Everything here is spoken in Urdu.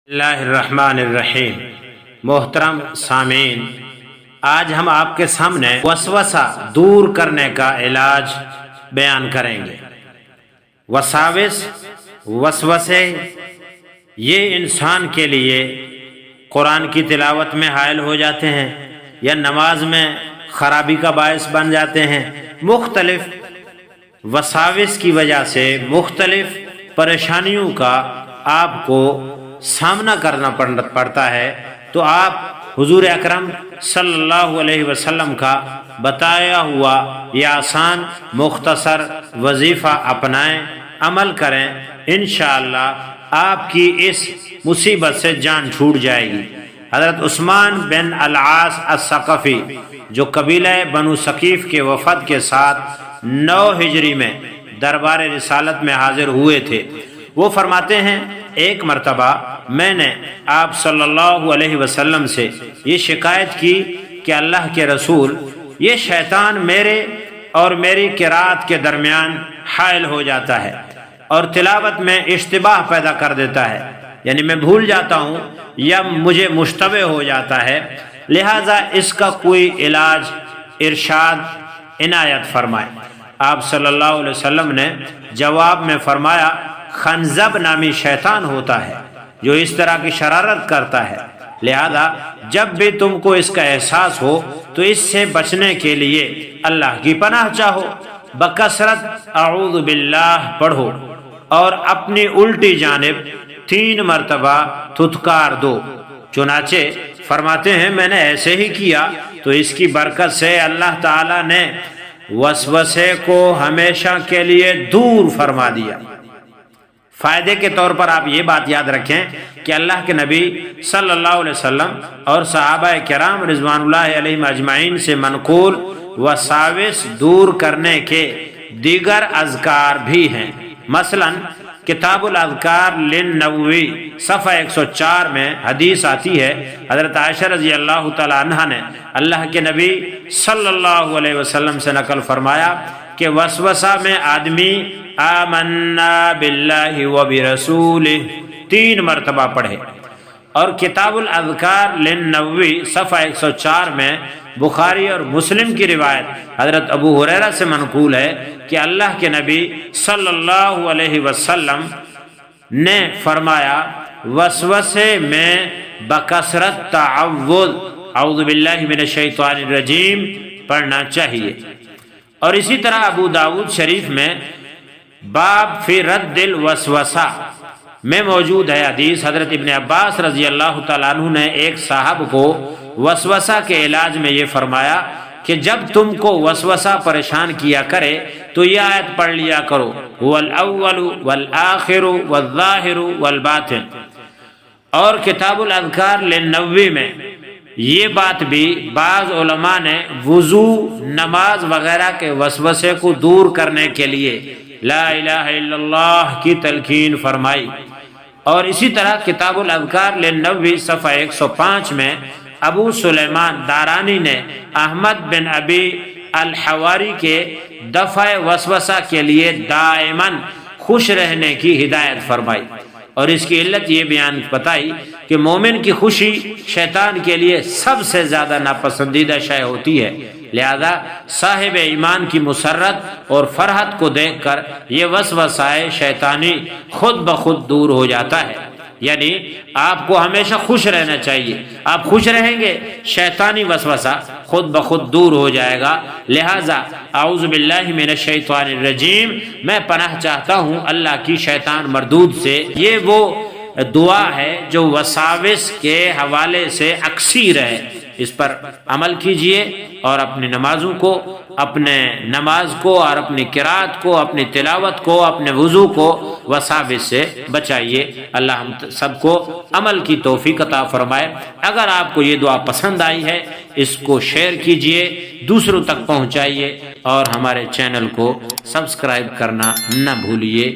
اللہ الرحمن الرحیم۔ محترم سامعین، آج ہم آپ کے سامنے وسوسہ دور کرنے کا علاج بیان کریں گے۔ وساوس، وسوسے، یہ انسان کے لیے قرآن کی تلاوت میں حائل ہو جاتے ہیں یا نماز میں خرابی کا باعث بن جاتے ہیں۔ مختلف وساوس کی وجہ سے مختلف پریشانیوں کا آپ کو سامنا کرنا پڑتا ہے، تو آپ حضور اکرم صلی اللہ علیہ وسلم کا بتایا ہوا یہ آسان مختصر وظیفہ اپنائیں، عمل کریں، انشاءاللہ آپ کی اس مصیبت سے جان چھوٹ جائے گی۔ حضرت عثمان بن العاص الثقفی جو قبیلہ بنو ثقیف کے وفد کے ساتھ 9 ہجری میں دربار رسالت میں حاضر ہوئے تھے، وہ فرماتے ہیں ایک مرتبہ میں نے آپ صلی اللہ علیہ وسلم سے یہ شکایت کی کہ اللہ کے رسول، یہ شیطان میرے اور میری قرات کے درمیان حائل ہو جاتا ہے اور تلاوت میں اشتباہ پیدا کر دیتا ہے، یعنی میں بھول جاتا ہوں یا مجھے مشتبہ ہو جاتا ہے، لہذا اس کا کوئی علاج ارشاد عنایت فرمائے۔ آپ صلی اللہ علیہ وسلم نے جواب میں فرمایا، خنزب نامی شیطان ہوتا ہے جو اس طرح کی شرارت کرتا ہے، لہذا جب بھی تم کو اس کا احساس ہو تو اس سے بچنے کے لیے اللہ کی پناہ چاہو، بکثرت اعوذ باللہ پڑھو اور اپنی الٹی جانب 3 مرتبہ تھتکار دو۔ چنانچہ فرماتے ہیں میں نے ایسے ہی کیا تو اس کی برکت سے اللہ تعالی نے وسوسے کو ہمیشہ کے لیے دور فرما دیا۔ فائدے کے طور پر آپ یہ بات یاد رکھیں کہ اللہ کے نبی صلی اللہ علیہ وسلم اور صحابہ کرام رضوان اللہ علیہم اجمعین سے منقول وساوس دور کرنے کے دیگر اذکار بھی ہیں۔ مثلا کتاب الاذکار للنووی صفحہ 104 میں حدیث آتی ہے، حضرت عائشہ رضی اللہ تعالی عنہا نے اللہ کے نبی صلی اللہ علیہ وسلم سے نقل فرمایا کہ وسوسہ میں آدمی آمنا باللہ و برسولہ 3 مرتبہ پڑھے، اور کتاب الاذکار للنووی صفحہ 104 میں بخاری اور مسلم کی روایت حضرت ابو ہریرہ سے منقول ہے کہ اللہ کے نبی صلی اللہ علیہ وسلم نے فرمایا وسوسے میں بکثرت تعوذ اعوذ باللہ من الشیطان الرجیم پڑھنا چاہیے۔ اور اسی طرح ابو داود شریف میں باب فی رد الوسوسہ میں موجود ہے حدیث، حضرت ابن عباس رضی اللہ تعالیٰ عنہ نے ایک صاحب کو وسوسہ کے علاج میں یہ فرمایا کہ جب تم کو وسوسہ پریشان کیا کرے تو یہ آیت پڑھ لیا کرو، هو الاول والآخر والظاہر والباطن۔ اور کتاب الاذکار للنووی میں یہ بات بھی بعض علماء نے وضو، نماز وغیرہ کے وسوسے کو دور کرنے کے لیے لا الہ الا اللہ کی تلقین فرمائی۔ اور اسی طرح کتاب الاذکار للنووی صفحہ 105 میں ابو سلیمان دارانی نے احمد بن ابی الحواری کے دفع وسوسہ کے لیے دائماً خوش رہنے کی ہدایت فرمائی، اور اس کی علت یہ بیان بتائی کہ مومن کی خوشی شیطان کے لیے سب سے زیادہ ناپسندیدہ شے ہوتی ہے، لہذا صاحب ایمان کی مسرت اور فرحت کو دیکھ کر یہ وسوسہ شیطانی خود بخود دور ہو جاتا ہے۔ یعنی آپ کو ہمیشہ خوش رہنا چاہیے، آپ خوش رہیں گے شیطانی وسوسہ خود بخود دور ہو جائے گا۔ لہذا اعوذ باللہ من الشیطان الرجیم، میں پناہ چاہتا ہوں اللہ کی شیطان مردود سے، یہ وہ دعا ہے جو وساوس کے حوالے سے اکثیر ہے۔ اس پر عمل کیجئے اور اپنی نمازوں کو، اپنے نماز کو اور اپنی قرات کو، اپنی تلاوت کو، اپنے وضو کو وساوس سے بچائیے۔ اللہ ہم سب کو عمل کی توفیق عطا فرمائے۔ اگر آپ کو یہ دعا پسند آئی ہے اس کو شیئر کیجئے، دوسروں تک پہنچائیے اور ہمارے چینل کو سبسکرائب کرنا نہ بھولیے۔